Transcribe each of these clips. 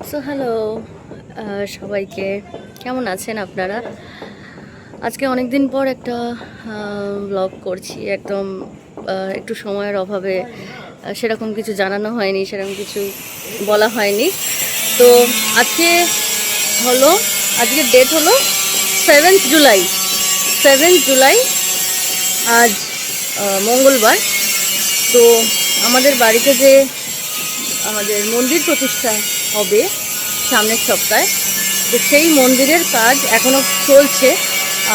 So hello সবাইকে, কেমন আছেন আপনারা? আজকে অনেক দিন পর একটা ব্লগ করছি। একদম একটু সময়ের অভাবে সেরকম কিছু জানানো হয়নি, সেরকম কিছু বলা হয়নি। তো আজকে হলো, আজকের ডেট হলো 7th জুলাই। 7th জুলাই আজ মঙ্গলবার। তো আমাদের বাড়িতে যে আমাদের মন্দির প্রতিষ্ঠা হবে সামনের সপ্তাহে, তো সেই মন্দিরের কাজ এখনও চলছে,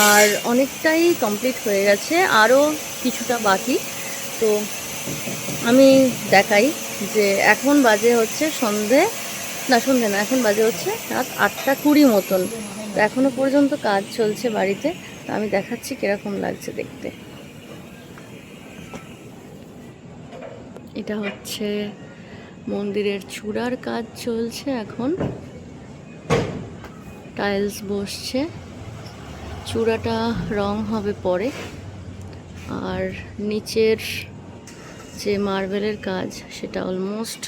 আর অনেকটাই কমপ্লিট হয়ে গেছে, আরও কিছুটা বাকি। তো আমি দেখাই যে এখন বাজে হচ্ছে সন্ধে না, এখন বাজে হচ্ছে রাত 8:20 মতন। তো এখনও পর্যন্ত কাজ চলছে বাড়িতে। তো আমি দেখাচ্ছি কীরকম লাগছে দেখতে। এটা হচ্ছে মন্দিরের চূড়ার কাজ চলছে এখন, টাইলস বসছে, চূড়াটা রং হবে পরে। আর নিচের যে মার্বেলের কাজ সেটা অলমোস্ট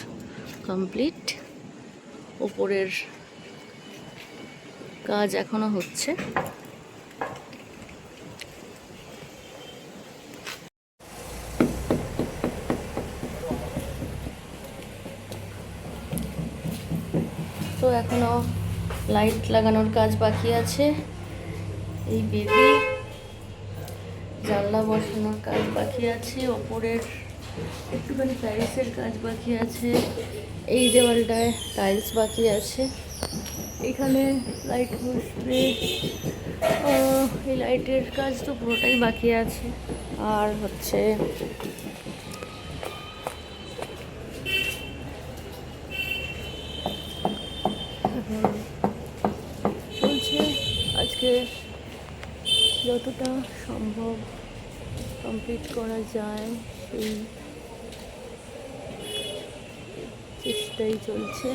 কমপ্লিট। ওপরের কাজ এখনো হচ্ছে। তো এখনো লাইট লাগানোর কাজ বাকি আছে, এই বেবি জানলা বসানোর কাজ বাকি আছে, ওপরের একটুখানি টাইলসের কাজ বাকি আছে, এই দেওয়ালটায় টাইলস বাকি আছে, এখানে লাইট বসবে, এই লাইটের কাজ তো পুরোটাই বাকি আছে। আর হচ্ছে চলছে আজকে যতটা সম্ভব কমপ্লিট করা যায় সেই চেষ্টাই চলছে।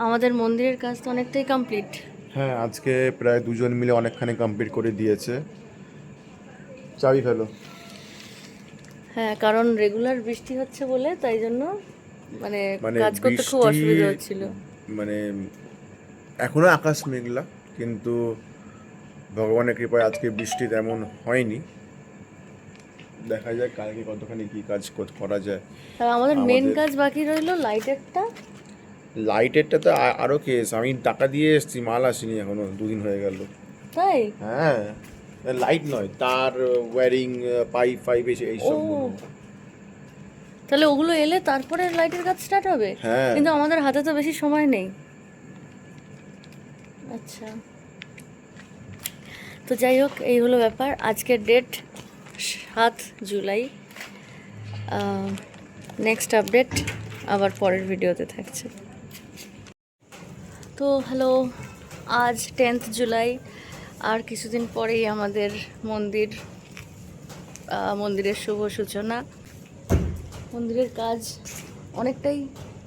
আমাদের মন্দিরের কাজ তো অনেকটাই কমপ্লিট। হ্যাঁ, আজকে প্রায় দুজন মিলে অনেকখানি কমপ্লিট করে দিয়েছে। চাবি ফেলো। হ্যাঁ, কারণ রেগুলার বৃষ্টি হচ্ছে বলে, তাই জন্য মানে মানে কাজ করতে খুব বৃষ্টি, অসুবিধা হচ্ছিল। মানে এখনো আকাশ মেঘলা, কিন্তু ভগবানের কৃপায় আজকে বৃষ্টি তেমন হয়নি। দেখা যাক কালকে কতখানি কি কাজ করা যায়। আর আমাদের মেন আমাদের কাজ বাকি রইলো লাইটেরটা। লাইটেরটা তো আরো কেস, আমি টাকা দিয়ে এসেছি, মাল আসেনি এখনো, দুদিন হয়ে গেল। তাই? হ্যাঁ, লাইট নয়, তার ওয়্যারিং, পাইপ ফাইপ এইসব। তাহলে ওগুলো এলে তারপরে লাইটের কাজ স্টার্ট হবে। হ্যাঁ, কিন্তু আমাদের হাতে তো বেশি সময় নেই। আচ্ছা, তো যাই হোক, এই হলো ব্যাপার। আজকের ডেট 7 জুলাই। নেক্সট আপডেট আবার পরের ভিডিওতে থাকছে। তো হ্যালো, আজ 10th জুলাই। আর কিছুদিন পরেই আমাদের মন্দিরের শুভ সূচনা। মন্দিরের কাজ অনেকটাই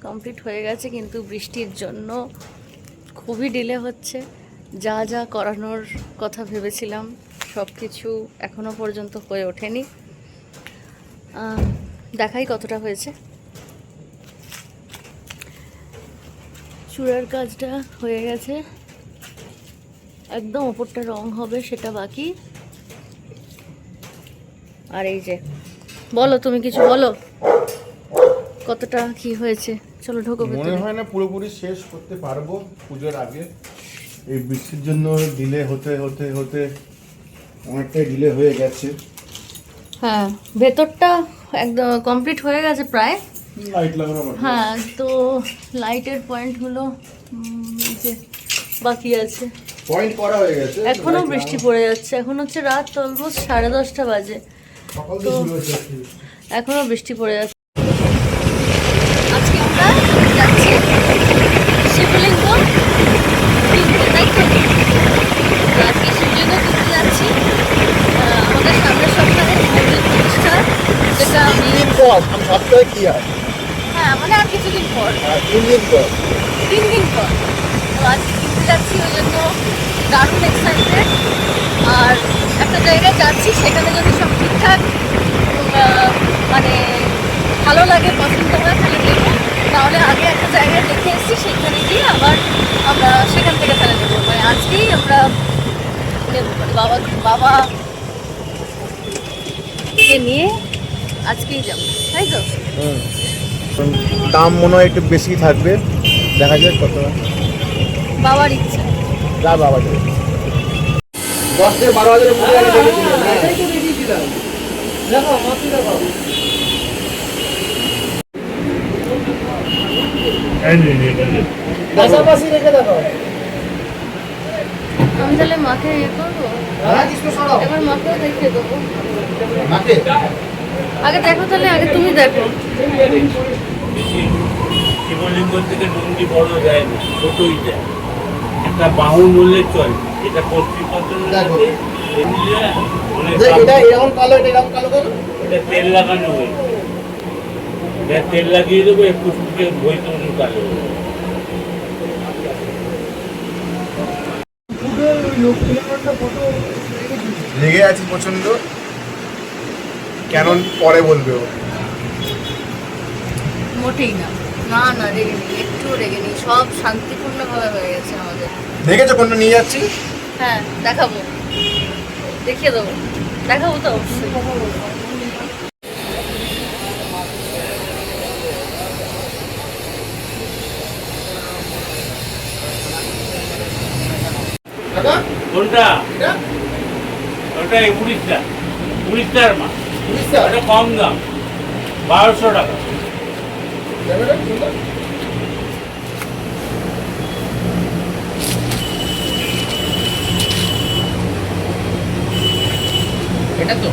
কমপ্লিট হয়ে গেছে, কিন্তু বৃষ্টির জন্য খুবই ডিলে হচ্ছে। যা যা করানোর কথা ভেবেছিলাম সব কিছু এখনও পর্যন্ত হয়ে ওঠেনি। দেখাই কতটা হয়েছে। চূড়ার কাজটা হয়ে গেছে, একদম ওপরটা রং হবে সেটা বাকি। আর এই যে, বলো তুমি কিছু বলো, কতটা কি হয়েছে? চলো ঢোকো মনে ভেতরে। হয় না পুরোপুরি শেষ করতে পারবো পুজোর আগে। এই বৃষ্টির জন্য ডিলে হতে হতে হতে অনেকটাই ডিলে হয়ে গেছে। হ্যাঁ, ভেতরটা একদম কমপ্লিট হয়ে গেছে প্রায়। লাইট লাগানো বাকি। হ্যাঁ, তো লাইটের পয়েন্টগুলো যে বাকি আছে। পয়েন্ট করা হয়ে গেছে, এখনো বৃষ্টি পড়ে যাচ্ছে, এখন হচ্ছে রাত অলমোস্ট 10:30 বাজে, সকাল তো থেকে শুরু হয়েছে। এখনো বৃষ্টি পড়ে যাচ্ছে। আজকে আমরা যাচ্ছি শিবলিঙ্গ কিনতে, তাই তো? তো আজকে শিবলিঙ্গ কিনতে যাচ্ছি। আমাদের সামনের সপ্তাহে মন্দির প্রতিষ্ঠা, যেটা আমি সপ্তাহে কি হয়? হ্যাঁ, মানে আর কিছুদিন পর, 3 দিন পর। 3 দিন পর। তো আজকে কিনতে যাচ্ছি, ওই জন্য দারুণ এক্সাইটেড। আর একটা জায়গায় যাচ্ছি, সেখানে যদি সব ঠিকঠাক মানে ভালো লাগে, পছন্দ হয়, তাহলে নেবো। তাহলে আগে একটা জায়গায় দেখে এসেছি, সেখানে গিয়ে আবার আমরা সেখান থেকে তাহলে নেবো। মানে আজকেই আমরা নেবো, মানে বাবাকে নিয়ে আজকেই যাবো, তাই তো? দাম মনে হয় একটু বেশি থাকবে, দেখা যাক কত। বাবার ইচ্ছা। যা বাবা যাবে 10-12 হাজার পাশাপাশি রেখে দেখো। আমি তাহলে মাকে ইয়ে করবো, এবার মাকেও দেখিয়ে দেবো। আগে দেখো তাহলে, আগে তুমি দেখো। শিবলিঙ্গ থেকে নন্দী বড় যায় না, ছোটই যায়। একটা বাহু মূল্যে চলে, এটা এটা তেল লাগানো হয়েছে। তেল লাগিয়ে দেবো, একটু ফুটে বই তৈরি কালো হবে। লেগে আছি প্রচন্ড, কেন পরে বলবে ও। মোটেই না, না না, রেগে নেই, একটুও রেগে নেই, সব শান্তিপূর্ণভাবে হয়ে গেছে আমাদের। দেখেছো কোনটা নিয়ে যাচ্ছি? হ্যাঁ দেখাবো, দেখিয়ে দেবো, দেখাবো তো অবশ্যই। কোনটা? ওটা 19টার মা, ওটা কম দাম, 1200 টাকা। এটা তো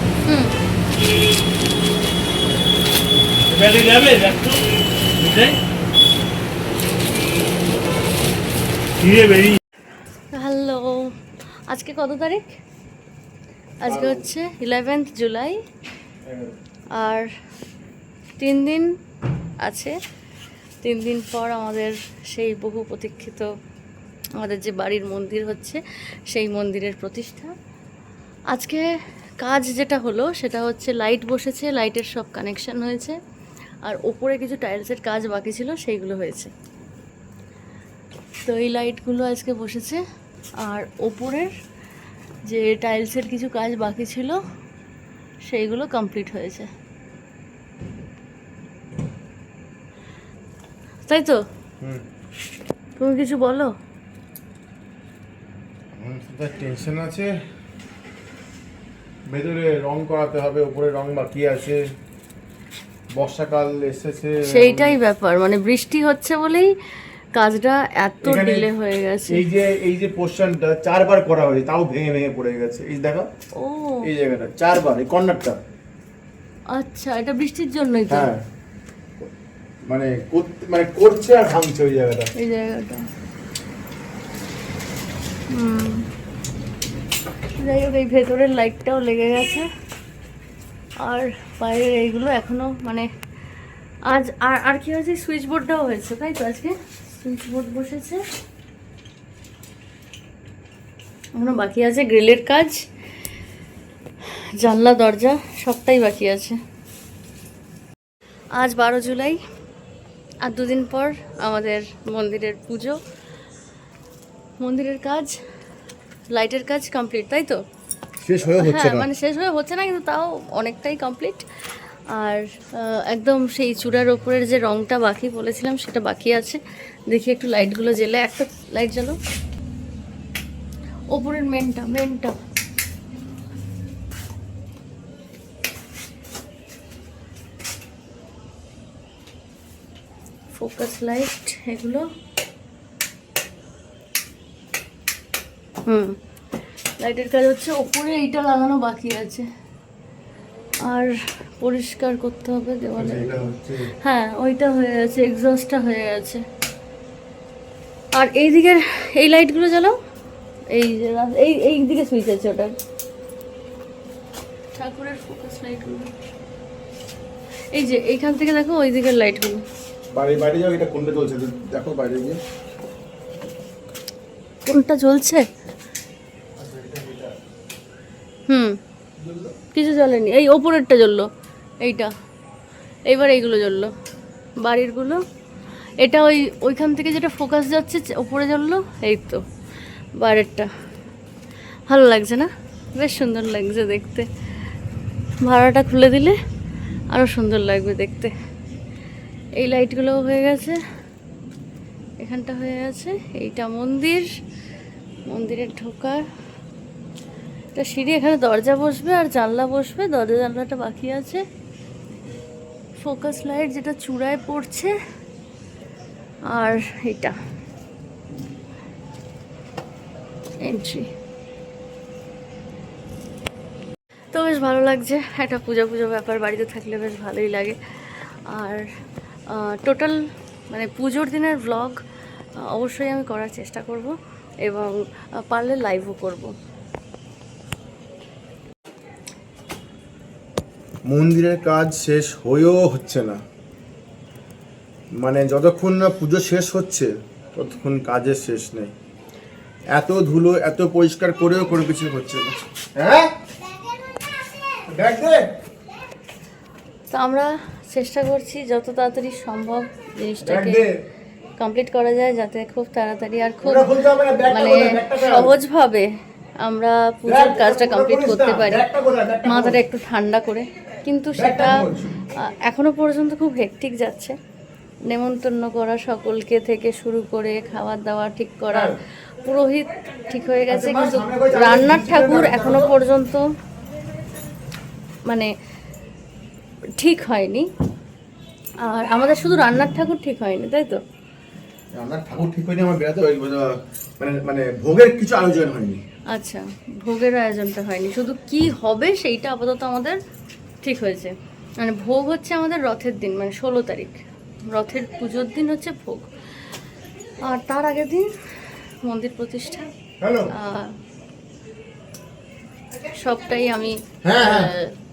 ব্যাগে যাবে, দেখতো বুঝাই ফিরে বেরিয়ে। হ্যালো, আজকে কত তারিখ? আজকে হচ্ছে 11 জুলাই। আর 3 দিন আছে, 3 দিন পর আমাদের সেই বহু প্রতীক্ষিত আমাদের যে বাড়ির মন্দির হচ্ছে, সেই মন্দিরের প্রতিষ্ঠা। আজকে কাজ যেটা হলো সেটা হচ্ছে লাইট বসেছে, লাইটের সব কানেকশন হয়েছে, আর ওপরে কিছু টাইলসের কাজ বাকি ছিল, সেইগুলো হয়েছে। তো এই লাইটগুলো আজকে বসেছে, আর ওপরের যে টাইলসের কিছু কাজ বাকি ছিল সেইগুলো কমপ্লিট হয়েছে, তাই তো? তুমি কিছু বলো। টেনশন আছে, ভেতরে রং করাতে হবে, উপরে রং বাকি আছে, বর্ষাকাল এসেছে। সেইটাই ব্যাপার, মানে বৃষ্টি হচ্ছে বলেই কাজটা এত এখানে ডিলে হয়ে গেছে। এই যে পোর্শনটা 4বার করা হয়েছে, তাও ভেঙে ভেঙে পড়ে গেছে। এই দেখো, ও এই জায়গাটা 4বার, এই কর্নারটা। আচ্ছা, এটা বৃষ্টির জন্যই তো। হ্যাঁ, মানে করছে আর ভাঙছে ওই জায়গাটা। এই জায়গাটা যাই হোক, এই ভেতরের লাইটটাও লেগে গেছে, আর বাইরের এইগুলো এখনো মানে আজ আর কি হয়েছে, সুইচ বোর্ডটাও হয়েছে, তাই তো? আজকে সুইচ বোর্ড বসেছে, এখনো বাকি আছে গ্রিলের কাজ, জানলা দরজা সবটাই বাকি আছে। আজ 12 জুলাই, আর 2 দিন পর আমাদের মন্দিরের পুজো। মন্দিরের কাজ, লাইটের কাজ কমপ্লিট, তাই তো? শেষ হয়ে হচ্ছে হ্যাঁ, না, মানে শেষ হয়ে হচ্ছে না, কিন্তু তাও অনেকটাই কমপ্লিট। আর একদম সেই চূড়ার ওপরের যে রংটা বাকি বলেছিলাম, সেটা বাকি আছে। দেখি একটু লাইটগুলো জ্বেলে, একটা লাইট জ্বালো, ওপরের মেনটা ফোকাস লাইট, এগুলো লাইটের কাজ হচ্ছে। ওপরে এইটা লাগানো বাকি আছে, আর পরিষ্কার করতে হবে দেওয়ালে। হ্যাঁ, ওইটা হয়ে গেছে, এক্সস্টটা হয়ে গেছে। আর এই দিকের এই লাইটগুলো জ্বালাও, এই দিকে সুইচ আছে ওটা, ঠাকুরের ফোকাস লাইটগুলো। এই যে এইখান থেকে দেখো, ওই দিকের লাইটগুলো। বাইরে যাও, এটা কোনটা চলছে দেখো, বাইরে গিয়ে কোনটা জ্বলছে। হুম, কিছু জ্বলেনি, এই ওপরেরটা জ্বললো, এইটা, এইবার এইগুলো জ্বললো, বাড়িরগুলো। এটা ওইখান থেকে যেটা ফোকাস যাচ্ছে ওপরে জ্বললো, এই তো বাইরেরটা। ভালো লাগছে না? বেশ সুন্দর লাগছে দেখতে। ভাড়াটা খুলে দিলে আরও সুন্দর লাগবে দেখতে। এই লাইটগুলোও হয়ে গেছে, এখানটা হয়ে গেছে। এইটা মন্দিরের ঢোকা, এটা সিঁড়ি, এখানে দরজা বসবে আর জানলা বসবে, দরজা জানলাটা বাকি আছে। ফোকাস লাইট যেটা চূড়ায় পড়ছে, আর এটা এন্ট্রি। তো বেশ ভালো লাগছে, একটা পুজো ব্যাপার, বাড়িতে থাকলে বেশ ভালোই লাগে। আর টোটাল মানে পুজোর দিনের ভ্লগ অবশ্যই আমি করার চেষ্টা করব, এবং পারলে লাইভও করব। মন্দিরের কাজ শেষ হয়েও হচ্ছে না, মানে যতক্ষণ না পুজো শেষ হচ্ছে ততক্ষণ কাজের শেষ নেই। এত ধুলো, এত পরিষ্কার করেও কোনো কিছু হচ্ছে না। হ্যাঁ, ব্যাগ দে। তো আমরা চেষ্টা করছি যত তাড়াতাড়ি সম্ভব ব্যাগ জিনিসটাকে দে। কমপ্লিট করা যায়, যাতে খুব তাড়াতাড়ি আর খুব ওটা খুলতে হবে না, ব্যাগটা মানে কোথায়, ব্যাগটা ফেল। সহজভাবে আমরা পুজোর ব্যাগ, কাজটা ওটা কমপ্লিট করিস করতে না, পারি, ব্যাগটা কোথায়, ব্যাগটা মাথাটা খোল। একটু ঠান্ডা করে। কিন্তু ব্যাগটা সেটা খোল। এখনো পর্যন্ত খুব হেক্টিক যাচ্ছে। নেমন্তন্ন করা সকলকে থেকে শুরু করে খাবার দাবার ঠিক করা, হ্যাঁ। পুরোহিত ঠিক হয়ে গেছে, আচ্ছা, মা, কিন্তু সামনে করে চালিয়ে রান্নার দিচ্ছি, ঠাকুর চলো। এখনো পর্যন্ত মানে ঠিক হয়নি। আর আমাদের শুধু রান্নার ঠাকুর ঠিক হয়নি, তাই তো? রান্নার ঠাকুর ঠিক হয়নি, আমার বেড়াতে মানে মানে ভোগের কিছু আয়োজন হয়নি। আচ্ছা, ভোগের আয়োজনটা হয়নি, শুধু কি হবে সেইটা আপাতত আমাদের ঠিক হয়েছে। মানে ভোগ হচ্ছে আমাদের রথের দিন, মানে 16 তারিখ রথের পুজোর দিন হচ্ছে ভোগ, আর তার আগের দিন মন্দির প্রতিষ্ঠা। হ্যালো। সবটাই আমি হ্যাঁ।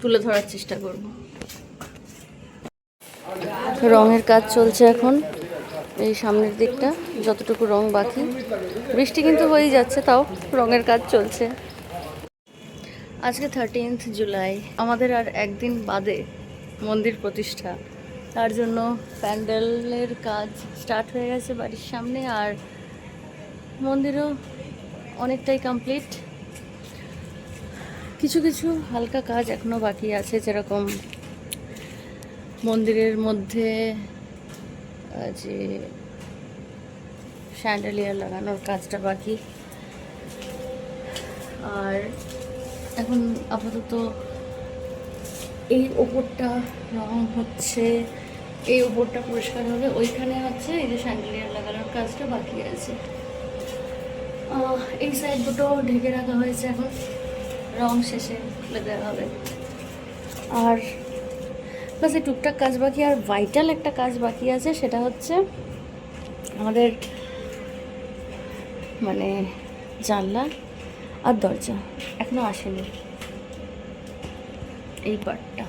তুলে ধরার চেষ্টা করব। রঙের কাজ চলছে এখন, এই সামনের দিকটা যতটুকু রং বাকি, বৃষ্টি কিন্তু হয়েই যাচ্ছে, তাও রঙের কাজ চলছে। আজকে 13th জুলাই, আমাদের আর একদিন বাদে মন্দির প্রতিষ্ঠা। তার জন্য প্যান্ডেলের কাজ স্টার্ট হয়ে গেছে বাড়ির সামনে, আর মন্দিরও অনেকটাই কমপ্লিট। কিছু কিছু হালকা কাজ এখনও বাকি আছে, যেরকম মন্দিরের মধ্যে যে শ্যান্ডেলিয়ার লাগানোর কাজটা বাকি। আর এখন আপাতত এই ওপরটা রং হচ্ছে, এই ওপরটা পরিষ্কার হবে, ওইখানে হচ্ছে এই যে শ্যান্ডেলিয়ার লাগানোর কাজটা বাকি আছে। এই সাইড দুটো ঢেকে রাখা হয়েছে, এখন রং শেষে খুলে দেওয়া হবে। আর প্লাস এই টুকটাক কাজ বাকি, আর ভাইটাল একটা কাজ বাকি আছে, সেটা হচ্ছে আমাদের মানে জানলা আর দরজা এখনো আসেনি, এই পার্টটা।